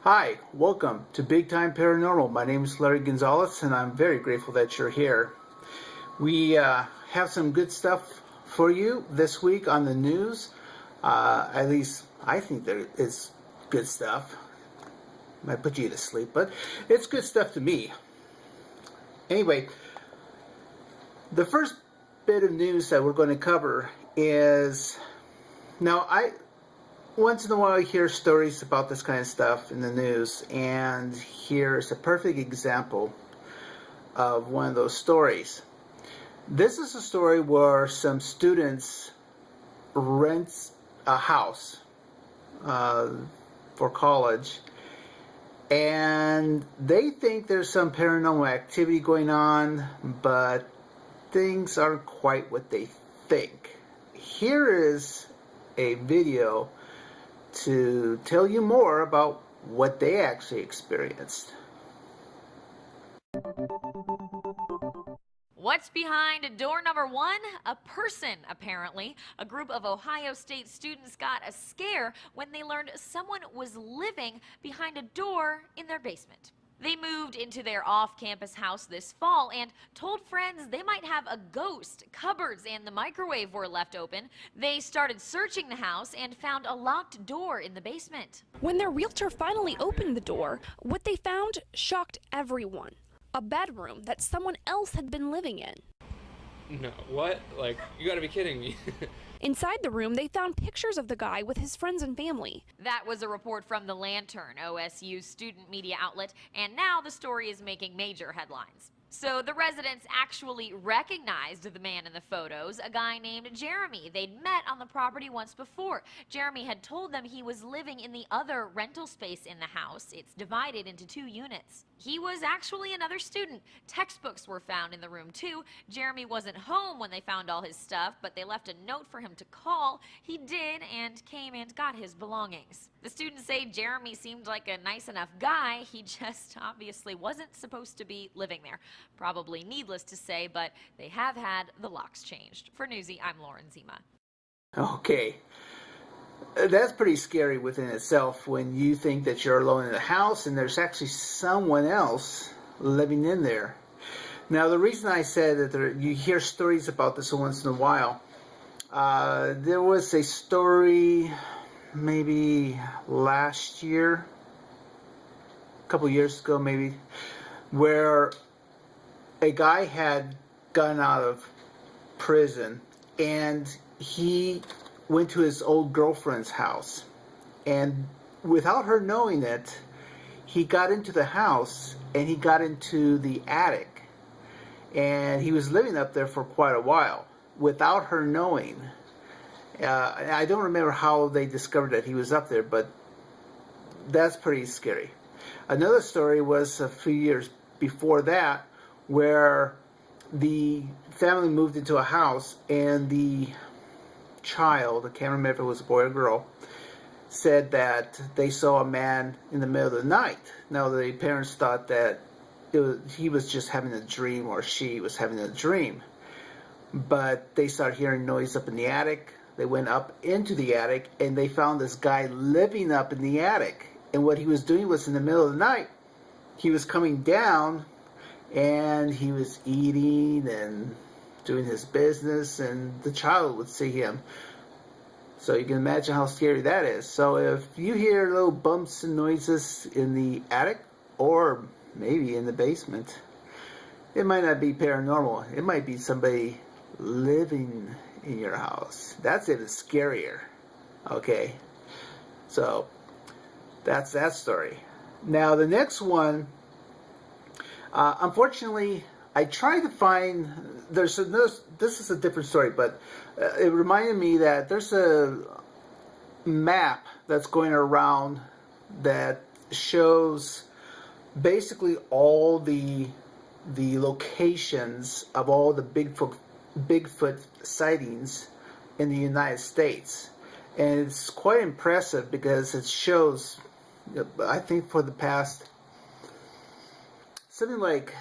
Hi, welcome to Big Time Paranormal. My name is Larry Gonzalez, and I'm very grateful that you're here. We have some good stuff for you this week on the news. At least I think there is good stuff. Might put you to sleep, but it's good stuff to me. Anyway, the first bit of news that we're going to cover is once in a while I hear stories about this kind of stuff in the news, and here's a perfect example of one of those stories. This is a story where some students rent a house for college, and they think there's some paranormal activity going on, but things aren't quite what they think. Here is a video to tell you more about what they actually experienced. What's behind door number one? A person, apparently. A group of Ohio State students got a scare when they learned someone was living behind a door in their basement. They moved into their off-campus house this fall and told friends they might have a ghost. Cupboards and the microwave were left open. They started searching the house and found a locked door in the basement. When their realtor finally opened the door, what they found shocked everyone. A bedroom that someone else had been living in. No, what? Like, you gotta be kidding me. Inside the room, they found pictures of the guy with his friends and family. That was a report from The Lantern, OSU's student media outlet, and now the story is making major headlines. So the residents actually recognized the man in the photos, a guy named Jeremy. They'd met on the property once before. Jeremy had told them he was living in the other rental space in the house. It's divided into 2 units. He was actually another student. Textbooks were found in the room too. Jeremy wasn't home when they found all his stuff, but they left a note for him to call. He did and came and got his belongings. The students say Jeremy seemed like a nice enough guy. He just obviously wasn't supposed to be living there. Probably needless to say, but they have had the locks changed. For Newsy, I'm Lauren Zima. Okay. That's pretty scary within itself when you think that you're alone in the house and there's actually someone else living in there. Now, the reason I said that you hear stories about this once in a while, there was a story maybe last year, a couple years ago maybe, where a guy had gotten out of prison and he went to his old girlfriend's house, and without her knowing it, he got into the house and he got into the attic, and he was living up there for quite a while without her knowing. I don't remember how they discovered that he was up there, but that's pretty scary. Another story was a few years before that, where the family moved into a house and the child, I can't remember if it was a boy or girl, said that they saw a man in the middle of the night. Now, the parents thought that he was just having a dream, or she was having a dream. But they started hearing noise up in the attic. They went up into the attic and they found this guy living up in the attic. And what he was doing was, in the middle of the night, he was coming down and he was eating and doing his business, and the child would see him. So you can imagine how scary that is. So if you hear little bumps and noises in the attic, or maybe in the basement, it might not be paranormal. It might be somebody living in your house. That's even scarier. Okay, so that's that story. Now the next one, unfortunately, I tried to find, this is a different story, but it reminded me that there's a map that's going around that shows basically all the locations of all the Bigfoot sightings in the United States. And it's quite impressive because it shows, I think for the past, something like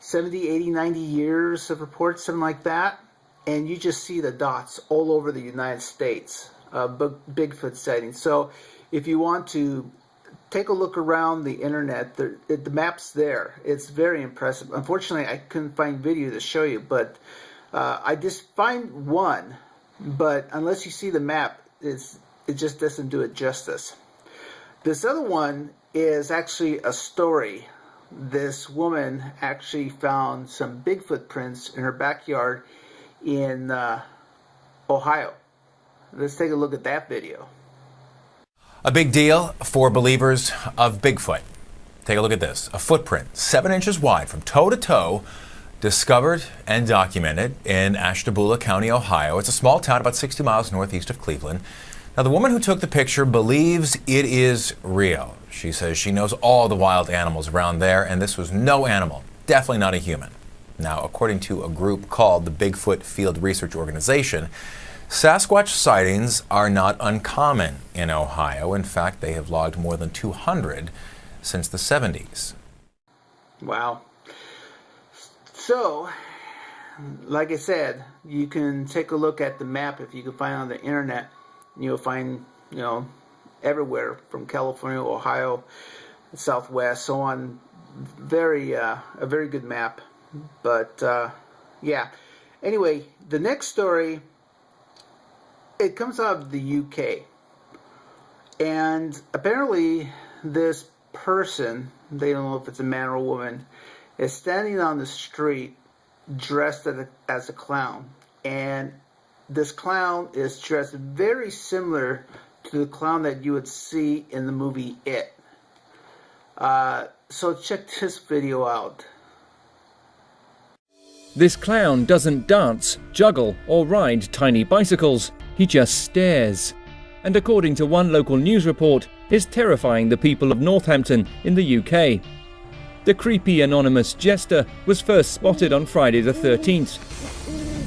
70, 80, 90 years of reports, something like that. And you just see the dots all over the United States Bigfoot sightings. So if you want to take a look around the internet, the map's there. It's very impressive. Unfortunately, I couldn't find video to show you, but I just find one. But unless you see the map, it just doesn't do it justice. This other one is actually a story. This woman actually found some Bigfoot prints in her backyard in Ohio. Let's take a look at that video. A big deal for believers of Bigfoot. Take a look at this. A footprint 7 inches wide from toe to toe, discovered and documented in Ashtabula County, Ohio. It's a small town about 60 miles northeast of Cleveland. Now, the woman who took the picture believes it is real. She says she knows all the wild animals around there, and this was no animal, definitely not a human. Now, according to a group called the Bigfoot Field Research Organization, Sasquatch sightings are not uncommon in Ohio. In fact, they have logged more than 200 since the 70s. Wow. So, like I said, you can take a look at the map if you can find it on the internet. You'll find, everywhere from California, Ohio, Southwest, so on. A very good map. But, yeah. Anyway, the next story, it comes out of the UK. And apparently this person, they don't know if it's a man or a woman, is standing on the street dressed as a clown. And this clown is dressed very similar to the clown that you would see in the movie It. So check this video out. This clown doesn't dance, juggle, or ride tiny bicycles. He just stares. And according to one local news report, is terrifying the people of Northampton in the UK. The creepy anonymous jester was first spotted on Friday the 13th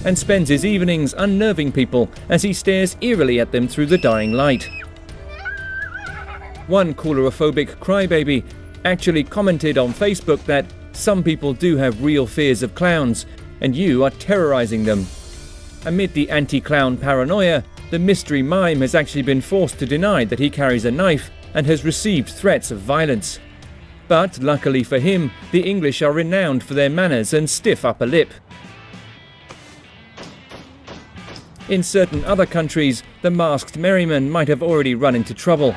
and spends his evenings unnerving people as he stares eerily at them through the dying light. One coulrophobic crybaby actually commented on Facebook that some people do have real fears of clowns and you are terrorizing them. Amid the anti-clown paranoia, the mystery mime has actually been forced to deny that he carries a knife and has received threats of violence. But luckily for him, the English are renowned for their manners and stiff upper lip. In certain other countries, the masked merryman might have already run into trouble.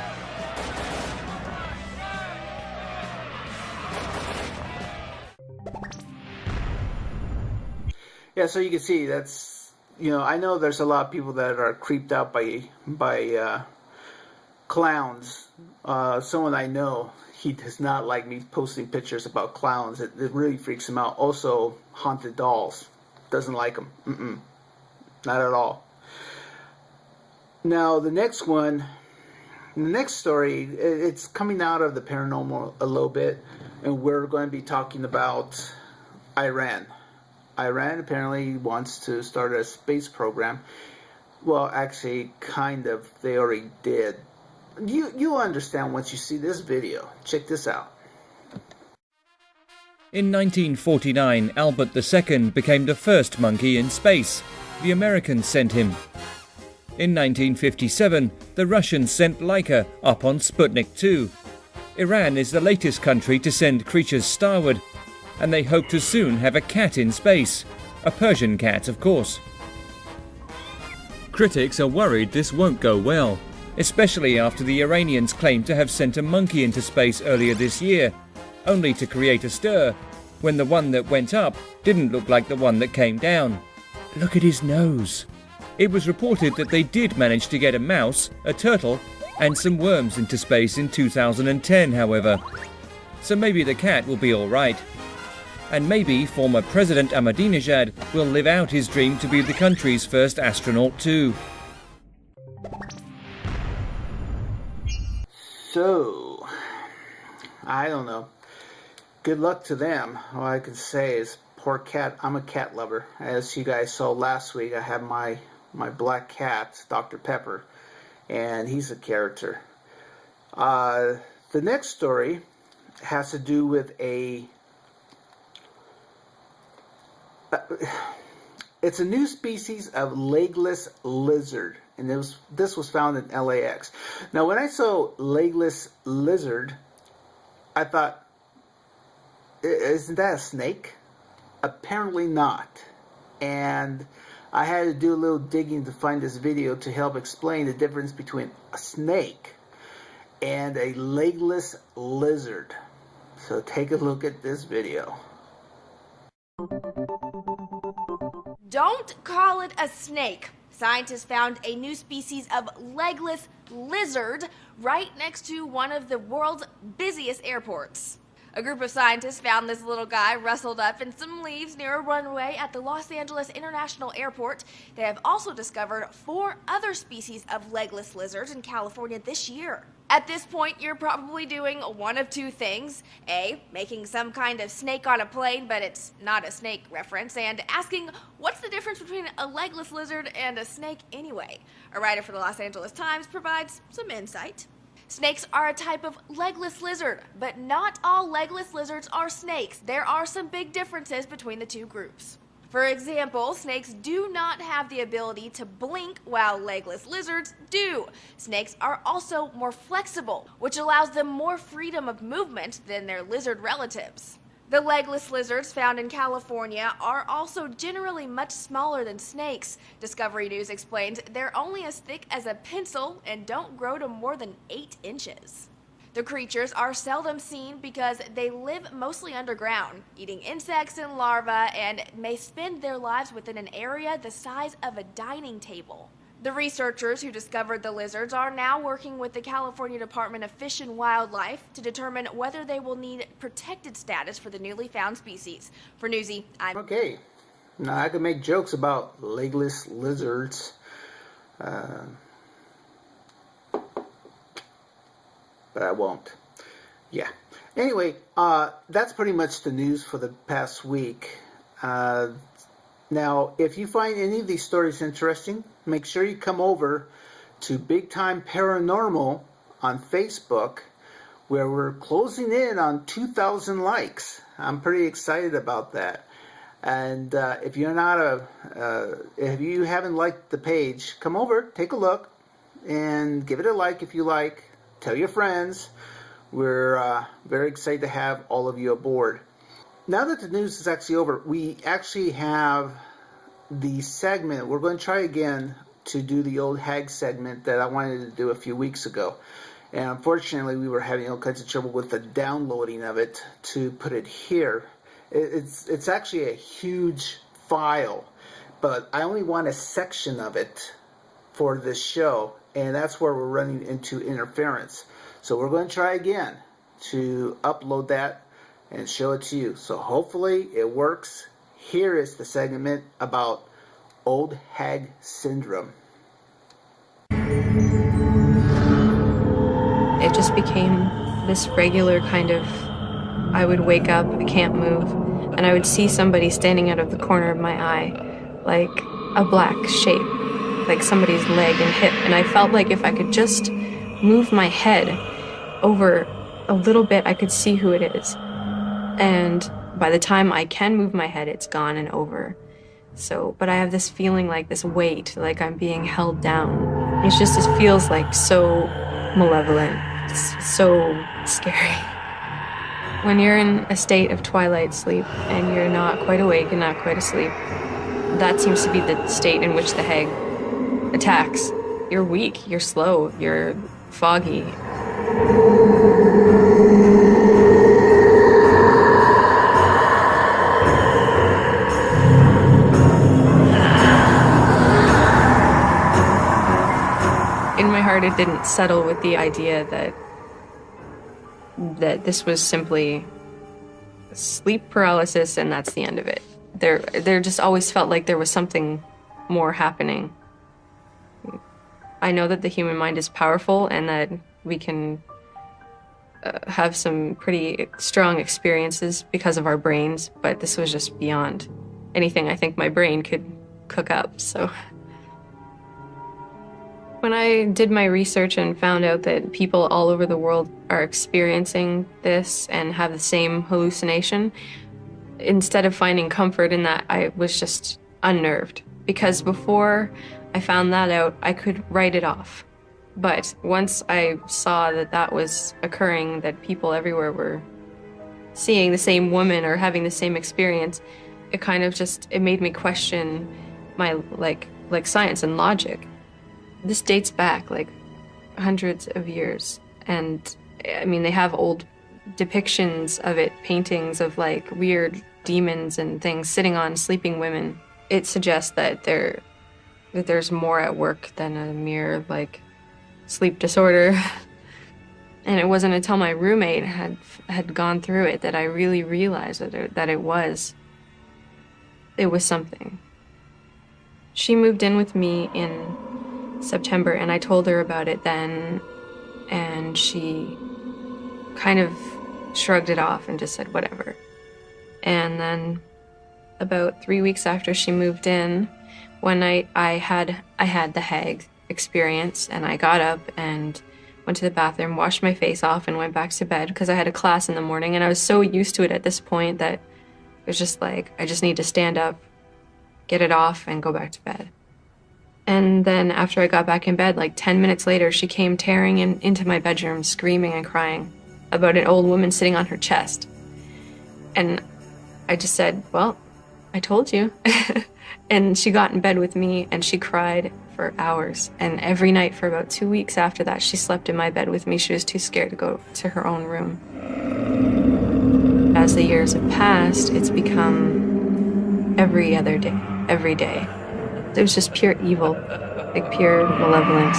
Yeah, so you can see that's, I know there's a lot of people that are creeped out by clowns. Someone I know, he does not like me posting pictures about clowns. It really freaks him out. Also, haunted dolls. Doesn't like them. Not at all. Now, the next story, it's coming out of the paranormal a little bit, and we're going to be talking about Iran. Iran apparently wants to start a space program. Well, actually, kind of. They already did. You'll understand once you see this video. Check this out. In 1949, Albert II became the first monkey in space. The Americans sent him. In 1957, the Russians sent Laika up on Sputnik 2. Iran is the latest country to send creatures starward, and they hope to soon have a cat in space. A Persian cat, of course. Critics are worried this won't go well, especially after the Iranians claim to have sent a monkey into space earlier this year, only to create a stir when the one that went up didn't look like the one that came down. Look at his nose. It was reported that they did manage to get a mouse, a turtle, and some worms into space in 2010, however. So maybe the cat will be alright. And maybe former President Ahmadinejad will live out his dream to be the country's first astronaut too. So, I don't know. Good luck to them. All I can say is, poor cat. I'm a cat lover. As you guys saw last week, I have my black cat, Dr. Pepper, and he's a character. The next story has to do with it's a new species of legless lizard. and this was found in LAX. Now, when I saw legless lizard, I thought, isn't that a snake? Apparently not. And I had to do a little digging to find this video to help explain the difference between a snake and a legless lizard. So take a look at this video. Don't call it a snake. Scientists found a new species of legless lizard right next to one of the world's busiest airports. A group of scientists found this little guy rustled up in some leaves near a runway at the Los Angeles International Airport. They have also discovered 4 other species of legless lizards in California this year. At this point, you're probably doing one of 2 things. A, making some kind of snake on a plane, but it's not a snake reference, and asking, what's the difference between a legless lizard and a snake anyway? A writer for the Los Angeles Times provides some insight. Snakes are a type of legless lizard, but not all legless lizards are snakes. There are some big differences between the 2 groups. For example, snakes do not have the ability to blink while legless lizards do. Snakes are also more flexible, which allows them more freedom of movement than their lizard relatives. The legless lizards found in California are also generally much smaller than snakes. Discovery News explains they're only as thick as a pencil and don't grow to more than 8 inches. The creatures are seldom seen because they live mostly underground, eating insects and larvae, and may spend their lives within an area the size of a dining table. The researchers who discovered the lizards are now working with the California Department of Fish and Wildlife to determine whether they will need protected status for the newly found species. For Newsy, I'm... Okay, now I can make jokes about legless lizards. But I won't. Yeah. Anyway, that's pretty much the news for the past week. Now, if you find any of these stories interesting, make sure you come over to Big Time Paranormal on Facebook, where we're closing in on 2,000 likes. I'm pretty excited about that. And if you're not if you haven't liked the page, come over, take a look, and give it a like if you like. Tell your friends. We're very excited to have all of you aboard. Now that the news is actually over, we actually have the segment. We're going to try again to do the old hag segment that I wanted to do a few weeks ago. And unfortunately, we were having all kinds of trouble with the downloading of it to put it here. It's actually a huge file, but I only want a section of it for this show, and that's where we're running into interference. So we're going to try again to upload that and show it to you. So hopefully it works. Here is the segment about old hag syndrome. It just became this regular kind of, I would wake up, I can't move, and I would see somebody standing out of the corner of my eye, like a black shape, like somebody's leg and hip, and I felt like if I could just move my head over a little bit, I could see who it is. And by the time I can move my head, it's gone and over. So, but I have this feeling like this weight, like I'm being held down. It feels like so malevolent, so scary. When you're in a state of twilight sleep and you're not quite awake and not quite asleep, that seems to be the state in which the hag attacks. You're weak, you're slow, you're foggy. In my heart, it didn't settle with the idea that this was simply sleep paralysis and that's the end of it. There just always felt like there was something more happening. I know that the human mind is powerful and that we can have some pretty strong experiences because of our brains, but this was just beyond anything I think my brain could cook up, so. When I did my research and found out that people all over the world are experiencing this and have the same hallucination, instead of finding comfort in that, I was just unnerved. Because before I found that out, I could write it off. But once I saw that that was occurring, that people everywhere were seeing the same woman or having the same experience, it kind of just, it made me question my, like science and logic. This dates back, like, hundreds of years. And, I mean, they have old depictions of it, paintings of, like, weird demons and things sitting on sleeping women. It suggests that there's more at work than a mere, like, sleep disorder. And it wasn't until my roommate had gone through it that I really realized that it was something. She moved in with me in September, and I told her about it then, and she kind of shrugged it off and just said whatever. And then about 3 weeks after she moved in, one night I had the hag experience, and I got up and went to the bathroom, washed my face off, and went back to bed because I had a class in the morning, and I was so used to it at this point that it was just like, I just need to stand up, get it off, and go back to bed. And then after I got back in bed, like 10 minutes later, she came tearing into my bedroom, screaming and crying about an old woman sitting on her chest. And I just said, well, I told you. And she got in bed with me, and she cried for hours. And every night for about 2 weeks after that, she slept in my bed with me. She was too scared to go to her own room. As the years have passed, it's become every other day, every day. It was just pure evil, like pure malevolence.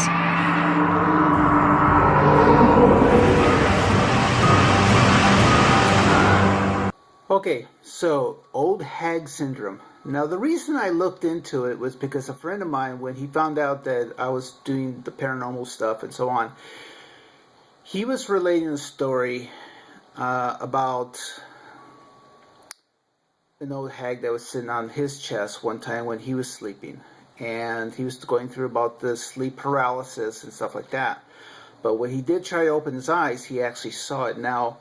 Okay, so old hag syndrome. Now, the reason I looked into it was because a friend of mine, when he found out that I was doing the paranormal stuff and so on, he was relating a story about an old hag that was sitting on his chest one time when he was sleeping. And he was going through about the sleep paralysis and stuff like that. But when he did try to open his eyes, he actually saw it. Now,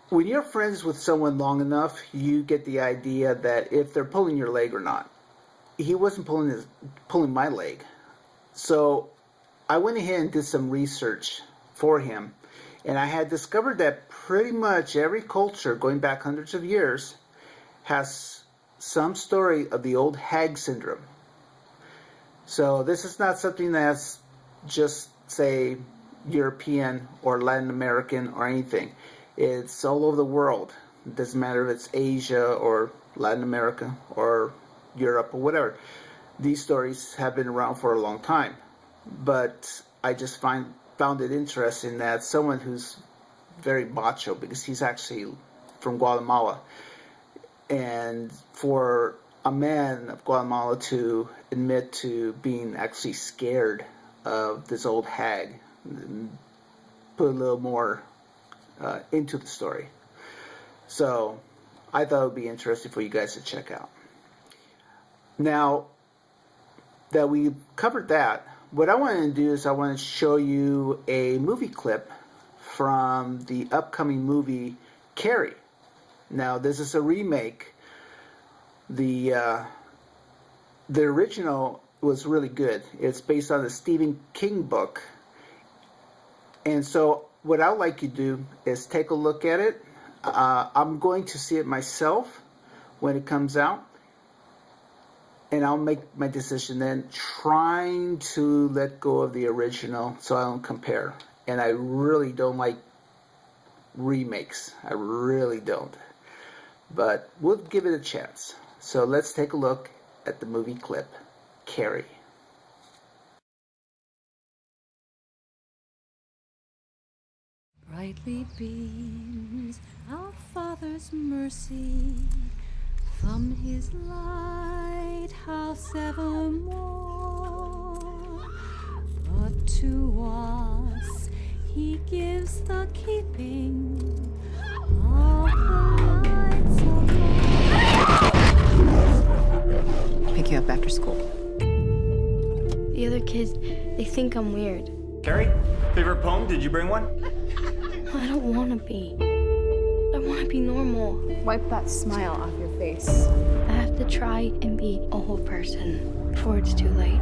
when you're friends with someone long enough, you get the idea that if they're pulling your leg or not. He wasn't pulling my leg. So I went ahead and did some research for him. And I had discovered that pretty much every culture, going back hundreds of years, has some story of the old hag syndrome. So this is not something that's just, say, European or Latin American or anything. It's all over the world. It doesn't matter if it's Asia or Latin America or Europe or whatever. These stories have been around for a long time. But I just found it interesting that someone who's very macho, because he's actually from Guatemala, and for a man of Guatemala to admit to being actually scared of this old hag, put a little more into the story. So I thought it would be interesting for you guys to check out. Now that we covered that, what I want to do is I want to show you a movie clip from the upcoming movie Carrie. Now this is a remake. The original was really good. It's based on a Stephen King book. And so what I'd like you to do is take a look at it. I'm going to see it myself when it comes out. And I'll make my decision then, trying to let go of the original so I don't compare. And I really don't like remakes. I really don't. But we'll give it a chance. So let's take a look at the movie clip, Carrie. Brightly beams our Father's mercy from his lighthouse evermore. But to us he gives the keeping of the lights above. Pick you up after school. The other kids, they think I'm weird. Carrie, favorite poem? Did you bring one? I don't want to be. I want to be normal. Wipe that smile off your face. I have to try and be a whole person. before it's too late.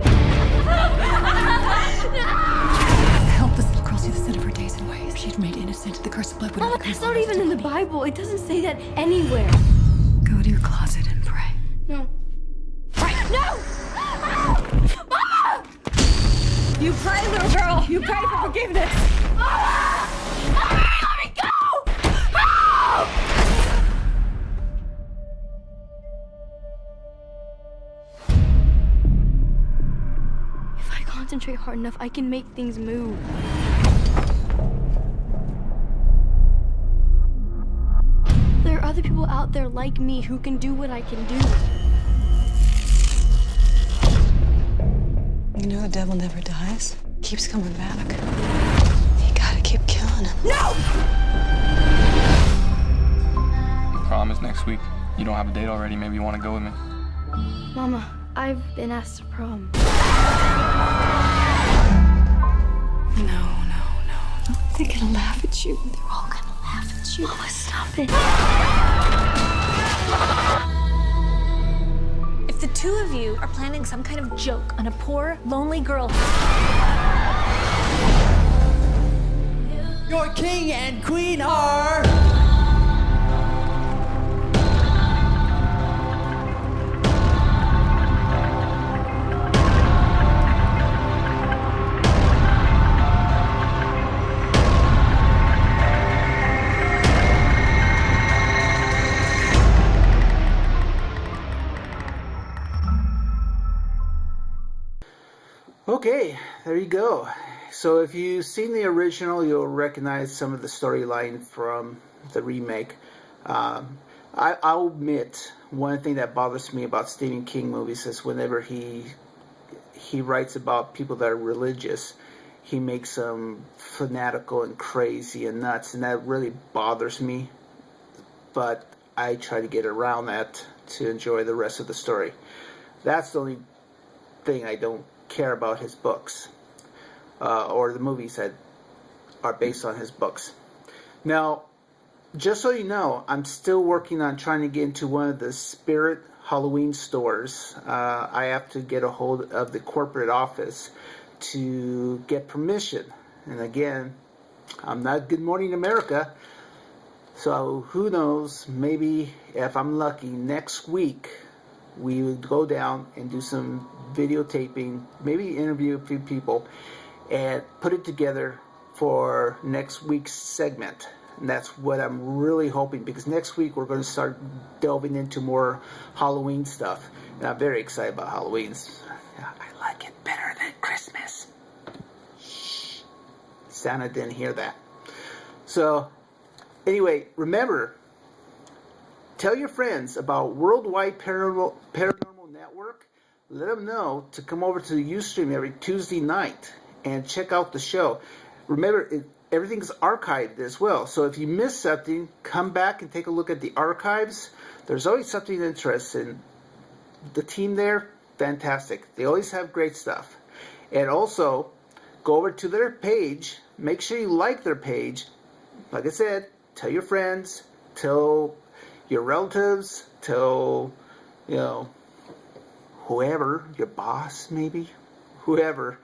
Help this little girl see the sin of her days and ways. If she'd remained innocent, the curse of blood would Mama, not that's not even in the Bible. It doesn't say that anywhere. Go to your closet and pray. No. No! Mama! You pray, little girl. You pray for forgiveness. Mama! Mama, let me go! Help! If I concentrate hard enough, I can make things move. There are other people out there like me who can do what I can do. You know the devil never dies. Keeps coming back. You gotta keep killing him. No! Prom is next week. You don't have a date already. Maybe you want to go with me. Mama, I've been asked to prom. No. They're gonna laugh at you. They're all gonna laugh at you. Mama, stop it. If the two of you are planning some kind of joke on a poor, lonely girl, your king and queen are... Okay, there you go. So if you've seen the original, you'll recognize some of the storyline from the remake. I'll admit, one thing that bothers me about Stephen King movies is whenever he writes about people that are religious, he makes them fanatical and crazy and nuts, and that really bothers me. But I try to get around that to enjoy the rest of the story. That's the only thing I don't care about his books, or the movies that are based on his books. Now, just so you know, I'm still working on trying to get into one of the Spirit Halloween stores. I have to get a hold of the corporate office to get permission. And again, I'm not Good Morning America, so who knows, maybe if I'm lucky, next week we would go down and do some videotaping, maybe interview a few people, and put it together for next week's segment. And that's what I'm really hoping, because next week we're going to start delving into more Halloween stuff. And I'm very excited about Halloween. I like it better than Christmas. Shh. Santa didn't hear that. So, anyway, remember, tell your friends about Worldwide Paranormal Network. Let them know to come over to the Ustream every Tuesday night and check out the show. Remember, everything's archived as well. So if you miss something, come back and take a look at the archives. There's always something interesting. The team there, fantastic. They always have great stuff. And also, go over to their page. Make sure you like their page. Like I said, tell your friends, tell your relatives, tell, whoever, your boss maybe, whoever,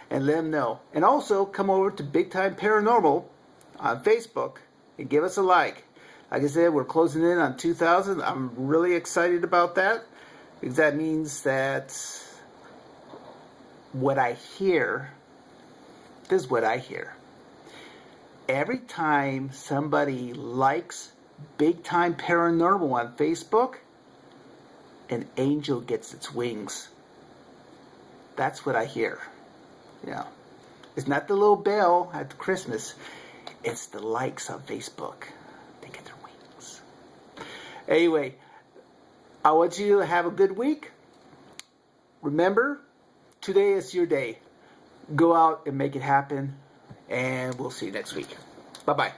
and let them know. And also come over to Big Time Paranormal on Facebook and give us a like. Like I said, we're closing in on 2,000. I'm really excited about that, because that means that what I hear, this is what I hear. Every time somebody likes Big Time Paranormal on Facebook, an angel gets its wings. That's what I hear. It's not the little bell at Christmas. It's the likes on Facebook. They get their wings. Anyway, I want you to have a good week. Remember, today is your day. Go out and make it happen, and we'll see you next week. Bye-bye.